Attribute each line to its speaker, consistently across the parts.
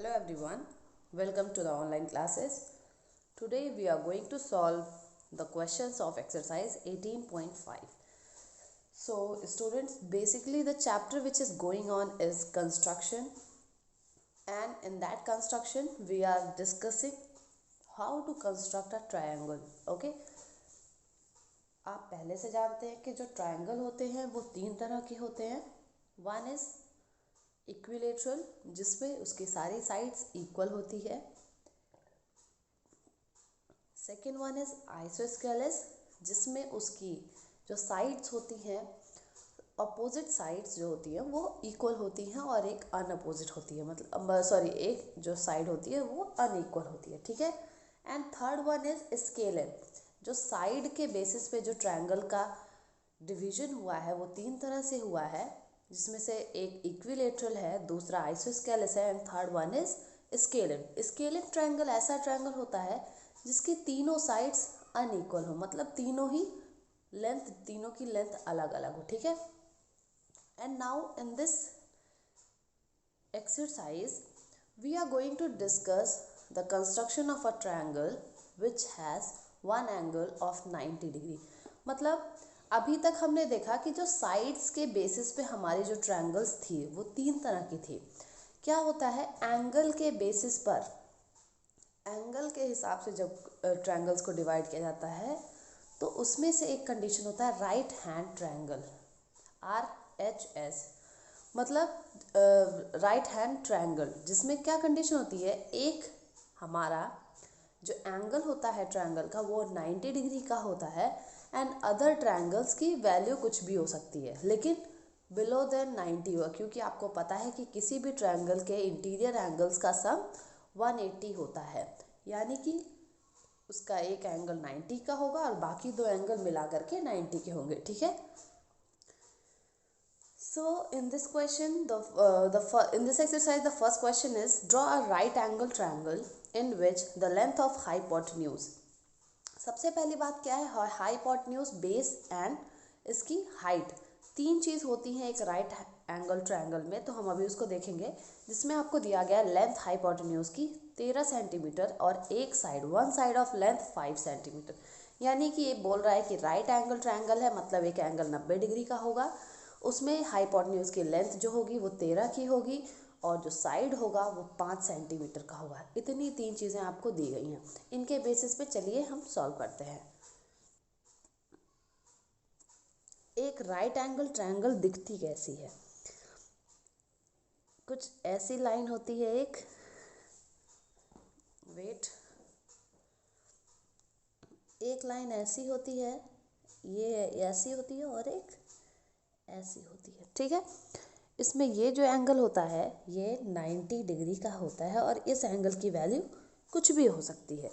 Speaker 1: Hello everyone, welcome to the online classes. Today we are going to solve the questions of exercise 18.5. So students, basically the chapter which is going on is construction, and in that construction we are discussing how to construct a triangle. Okay, आप पहले से जानते हैं कि जो triangle होते हैं वो तीन तरह के होते हैं. वन इज इक्विलेटरल, जिसमें उसकी सारी साइड्स इक्वल होती है. सेकेंड वन इज आइसोस्केलेस, जिसमें उसकी जो साइड्स होती हैं, अपोजिट साइड्स जो होती हैं वो इक्वल होती हैं और एक अनअपोजिट होती है, मतलब एक जो साइड होती है वो अनइक्वल होती है. ठीक है. And third one is scalar, जो साइड के बेसिस पे जो ट्रायंगल का डिवीजन हुआ है वो तीन तरह से हुआ है, जिसमें से एक इक्विलेटरल है, दूसरा आइसोस्केलेस है, and third one is scalar. Scalar triangle ऐसा ट्रायंगल होता है जिसकी तीनों साइड्स अनइक्वल हो, मतलब तीनों की लेंथ अलग अलग हो. ठीक है. And now in this exercise we are going to discuss the construction of a triangle which has one angle of 90 degree. मतलब अभी तक हमने देखा कि जो साइड्स के बेसिस पे हमारी जो ट्रायंगल्स थी वो तीन तरह की थी. क्या होता है, एंगल के बेसिस पर, एंगल के हिसाब से जब ट्रायंगल्स को डिवाइड किया जाता है तो उसमें से एक कंडीशन होता है राइट हैंड ट्रायंगल, RHS, मतलब राइट हैंड ट्रायंगल, जिसमें क्या कंडीशन होती है, एक हमारा जो एंगल होता है ट्रायंगल का वो 90 डिग्री का होता है, एंड अदर ट्रायंगल्स की वैल्यू कुछ भी हो सकती है, लेकिन बिलो देन 90 होगा, क्योंकि आपको पता है कि किसी भी ट्रायंगल के इंटीरियर एंगल्स का सम 180 होता है, यानी कि उसका एक एंगल 90 का होगा और बाकी दो एंगल मिला करके 90 के होंगे. ठीक है. So in this question, in this exercise, the first question is draw a right angle triangle in which the length of hypotenuse. सबसे पहली बात क्या है, हाइपोटेन्यूज, बेस एंड इसकी हाइट. तीन चीज़ होती हैं एक राइट एंगल ट्रायंगल में, तो हम अभी उसको देखेंगे, जिसमें आपको दिया गया है लेंथ हाइपोटेन्यूज की 13 सेंटीमीटर और one side of length 5 centimetre. यानी कि ये बोल रहा है कि राइट एंगल ट्रायंगल है, मतलब एक एंगल 90 डिग्री का होगा, उसमें हाइपोटेन्यूज की लेंथ जो होगी वो 13 की होगी और जो साइड होगा वो 5 सेंटीमीटर का होगा. इतनी तीन चीज़ें आपको दी गई हैं. इनके बेसिस पे चलिए हम सॉल्व करते हैं. एक राइट एंगल ट्रायंगल दिखती कैसी है, कुछ ऐसी लाइन होती है, एक लाइन ऐसी होती है, ये ऐसी होती है और एक ऐसी होती है. ठीक है. इसमें ये जो एंगल होता है ये 90 डिग्री का होता है और इस एंगल की वैल्यू कुछ भी हो सकती है.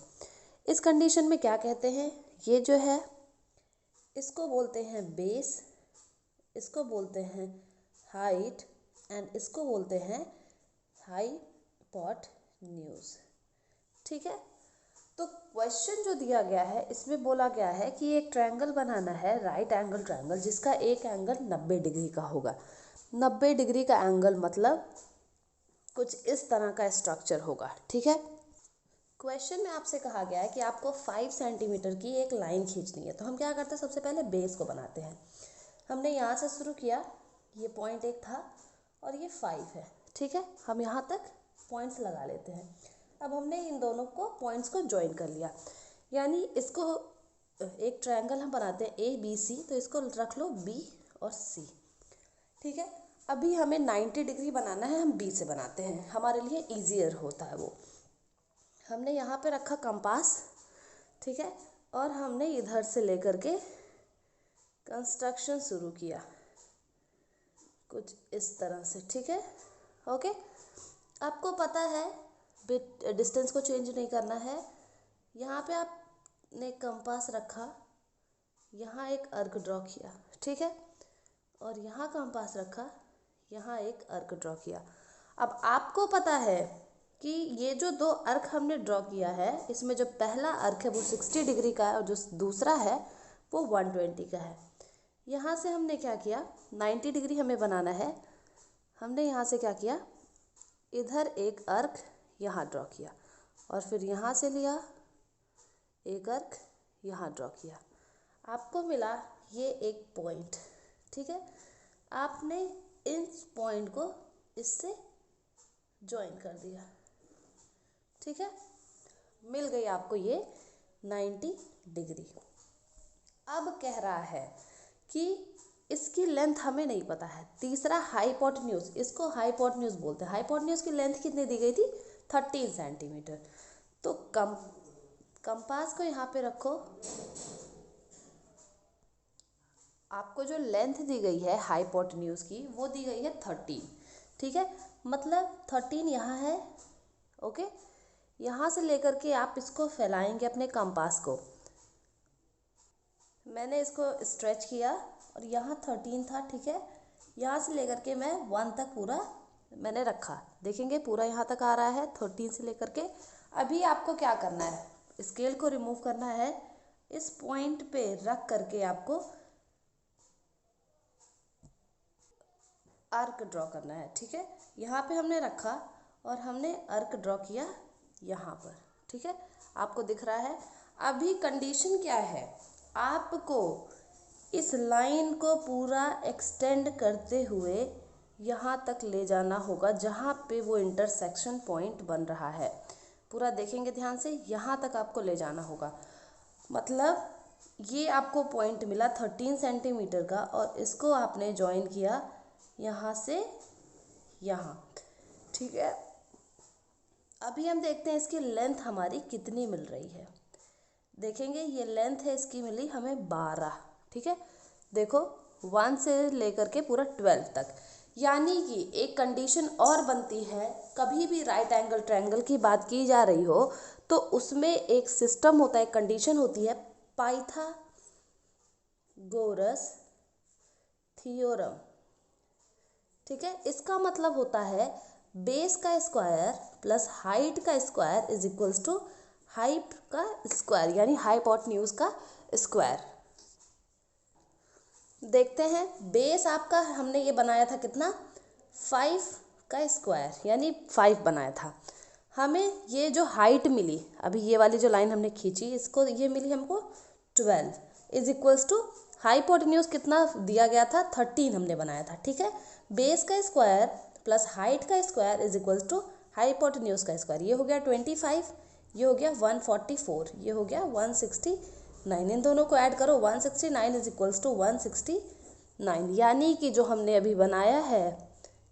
Speaker 1: इस कंडीशन में क्या कहते हैं, ये जो है इसको बोलते हैं बेस, इसको बोलते हैं हाइट, एंड इसको बोलते हैं हाइपोटेन्यूज. ठीक है. तो क्वेश्चन जो दिया गया है इसमें बोला गया है कि एक ट्रायंगल बनाना है, राइट एंगल ट्रायंगल, जिसका एक एंगल 90 डिग्री का होगा. 90 डिग्री का एंगल मतलब कुछ इस तरह का स्ट्रक्चर होगा. ठीक है. क्वेश्चन में आपसे कहा गया है कि आपको 5 सेंटीमीटर की एक लाइन खींचनी है. तो हम क्या करते हैं, सबसे पहले बेस को बनाते हैं. हमने यहाँ से शुरू किया, ये पॉइंट 1 था और ये 5 है. ठीक है. हम यहाँ तक पॉइंट्स लगा लेते हैं. अब हमने इन दोनों को पॉइंट्स को ज्वाइन कर लिया, यानी इसको एक ट्रायंगल हम बनाते हैं ABC, तो इसको रख लो B और C. ठीक है. अभी हमें 90 डिग्री बनाना है, हम B से बनाते हैं, हमारे लिए ईजियर होता है वो. हमने यहाँ पे रखा कंपास. ठीक है. और हमने इधर से लेकर के कंस्ट्रक्शन शुरू किया कुछ इस तरह से. ठीक है. ओके. आपको पता है डिस्टेंस को चेंज नहीं करना है. यहाँ पे आपने कंपास रखा, यहाँ एक अर्क ड्रॉ किया. ठीक है. और यहाँ कंपास रखा, यहाँ एक अर्क ड्रॉ किया. अब आपको पता है कि ये जो दो अर्क हमने ड्रॉ किया है, इसमें जो पहला अर्क है वो 60 डिग्री का है और जो दूसरा है वो 120 का है. यहाँ से हमने क्या किया, 90 डिग्री हमें बनाना है. हमने यहाँ से क्या किया, इधर एक अर्क यहाँ ड्रॉ किया, और फिर यहाँ से लिया एक अर्क, यहाँ ड्रॉ किया, आपको मिला ये एक पॉइंट। ठीक है, आपने इस पॉइंट को इससे ज्वाइन कर दिया। ठीक है, मिल गई आपको ये 90 डिग्री। अब कह रहा है कि इसकी लेंथ हमें नहीं पता है। तीसरा हाइपोटेन्यूज, इसको हाइपोटेन्यूज बोलते हैं। हाइपोटेन्यूज की लेंथ कितनी दी गई थी? 13 सेंटीमीटर। तो कंपास को यहाँ पे रखो, आपको जो लेंथ दी गई है हाइपोटेन्यूज की वो दी गई है 13। ठीक है, मतलब 13 यहाँ है। ओके, यहाँ से लेकर के आप इसको फैलाएंगे अपने कंपास को। मैंने इसको स्ट्रेच किया और यहाँ 13 था। ठीक है, यहाँ से लेकर के मैं 1 तक पूरा मैंने रखा। देखेंगे पूरा यहाँ तक आ रहा है 13 से लेकर के। अभी आपको क्या करना है, स्केल को रिमूव करना है, इस पॉइंट पे रख करके आपको आर्क ड्रॉ करना है। ठीक है, यहाँ पे हमने रखा और हमने आर्क ड्रॉ किया यहाँ पर। ठीक है, आपको दिख रहा है। अभी कंडीशन क्या है, आपको इस लाइन को पूरा एक्सटेंड करते हुए यहाँ तक ले जाना होगा जहाँ पे वो इंटरसेक्शन पॉइंट बन रहा है। पूरा देखेंगे ध्यान से, यहाँ तक आपको ले जाना होगा। मतलब ये आपको पॉइंट मिला 13 सेंटीमीटर का, और इसको आपने ज्वाइन किया यहाँ से यहाँ। ठीक है, अभी हम देखते हैं इसकी लेंथ हमारी कितनी मिल रही है। देखेंगे ये लेंथ है इसकी मिली हमें 12। ठीक है, देखो 1 से लेकर के पूरा 12 तक। यानी कि एक कंडीशन और बनती है, कभी भी राइट एंगल ट्रायंगल की बात की जा रही हो तो उसमें एक सिस्टम होता है, कंडीशन होती है पाइथागोरस थ्योरम। ठीक है, इसका मतलब होता है बेस का स्क्वायर प्लस हाइट का square is equals to height का स्क्वायर, यानी हाइपोटेन्यूज का स्क्वायर। देखते हैं, बेस आपका हमने ये बनाया था कितना, 5 का स्क्वायर, यानी 5 बनाया था। हमें ये जो हाइट मिली, अभी ये वाली जो लाइन हमने खींची, इसको ये मिली हमको 12 इज इक्वल्स टू हाइपोटेन्यूज कितना दिया गया था, 13 हमने बनाया था। ठीक है, बेस का स्क्वायर प्लस हाइट का square is equals to hypotenuse का स्क्वायर। ये हो गया 25, ये हो गया 144, ये हो गया 169। इन दोनों को ऐड करो, 169 इज इक्वल्स टू 169। यानी कि जो हमने अभी बनाया है,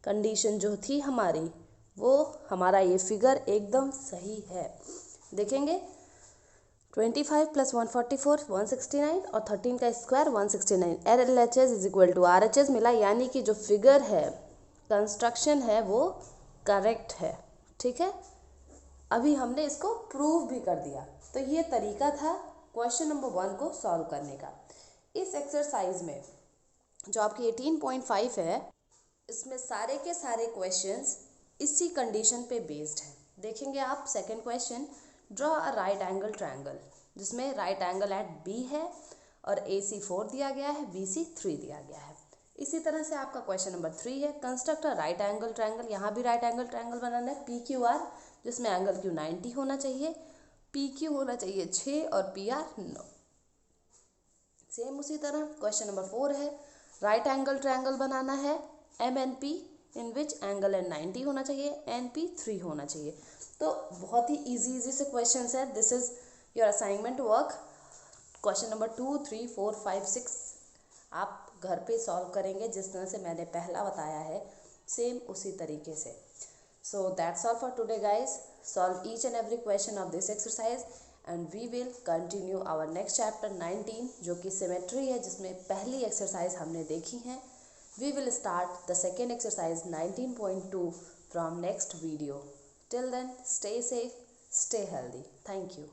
Speaker 1: कंडीशन जो थी हमारी, वो हमारा ये फिगर एकदम सही है। देखेंगे 25 प्लस 144 169 और 13 का square 169। LHS is equal to RHS मिला, यानी कि जो फिगर है, कंस्ट्रक्शन है, वो करेक्ट है। ठीक है, अभी हमने इसको प्रूव भी कर दिया। तो ये तरीका था क्वेश्चन नंबर 1 को सॉल्व करने का। इस एक्सरसाइज में जो आपकी 18.5 है, इसमें सारे के सारे क्वेश्चंस इसी कंडीशन पे बेस्ड हैं। देखेंगे आप second question, draw a right angle triangle, जिसमें राइट एंगल एट बी है और AC 4 दिया गया है, BC 3 दिया गया है। इसी तरह से आपका क्वेश्चन नंबर 3 है, construct a right angle triangle. यहाँ भी राइट एंगल ट्रायंगल बनाना है, PQR, जिसमें एंगल Q 90 होना चाहिए, PQ होना चाहिए 6 और PR 9। सेम उसी तरह क्वेश्चन नंबर 4 है, राइट एंगल ट्रायंगल बनाना है, MNP, in which angle and 90 होना चाहिए, NP 3 होना चाहिए। तो बहुत ही इजी से क्वेश्चन है। This is your assignment work. Question number 2, 3, 4, 5, 6 आप घर पे सॉल्व करेंगे जिस तरह से मैंने पहला बताया है, सेम उसी तरीके से। So that's all for today guys. Solve each and every question of this exercise and we will continue our next chapter 19, जो कि सिमेट्री है, जिसमें पहली एक्सरसाइज हमने देखी है। We will start the second exercise 19.2 from next video. Till then, stay safe, stay healthy. Thank you.